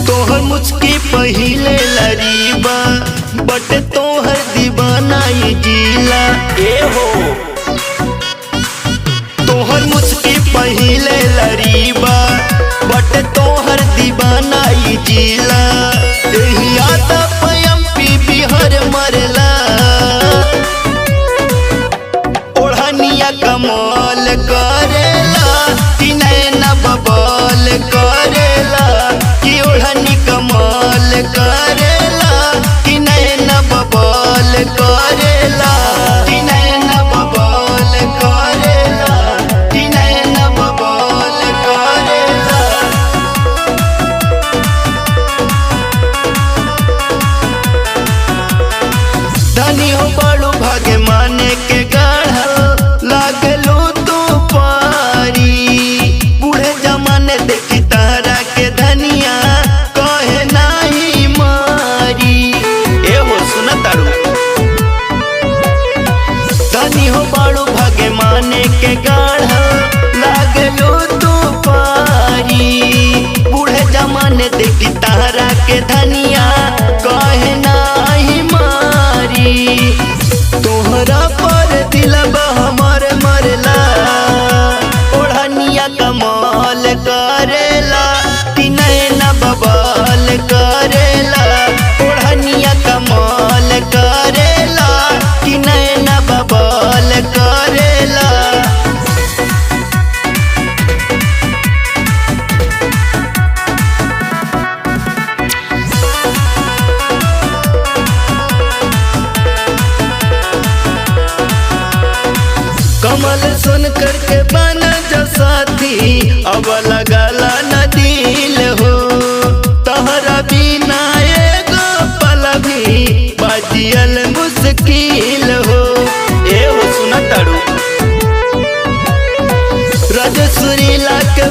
तोहर मुझकी पहिले लरीबा बट तोहर दीवाना ये जिला ए हो। तोहर मुझकी पहिले लरीबा बट तोहर दीवाना ये जिला आता पयम्पी बिहर मरला ओढ़निया कमल करेला कि नैना बबल करेला कि ओढ़नी कमल करेला कि नैना बबल करेला कि नैना बबल करेला कि नैना बबल करेला। धनी हो बड़ू भागे माने के गाढ़ा लागलो तू पारी बूढ़े जमाने देखी तारा के धनिया कहे नाही मारी ए हो सुन तारू। धनी हो बड़ू भागे माने के गाढ़ा लागलो तू पारी बूढ़े जमाने देखी तारा के धनिया कहे नाही मारी तोहरा पर दिलबा हमर मरला ओढ़निया कमाल करेला कि नैना बबल करेला ओढ़निया कमाल करेला कि नैना बबल करेला। कमल सुन करके बना जो साथी अब लगला न दिल हो तहरा बिना एगो पल भी बाजियल मुश्किल हो ए हो सुन तारू रजसुरीला के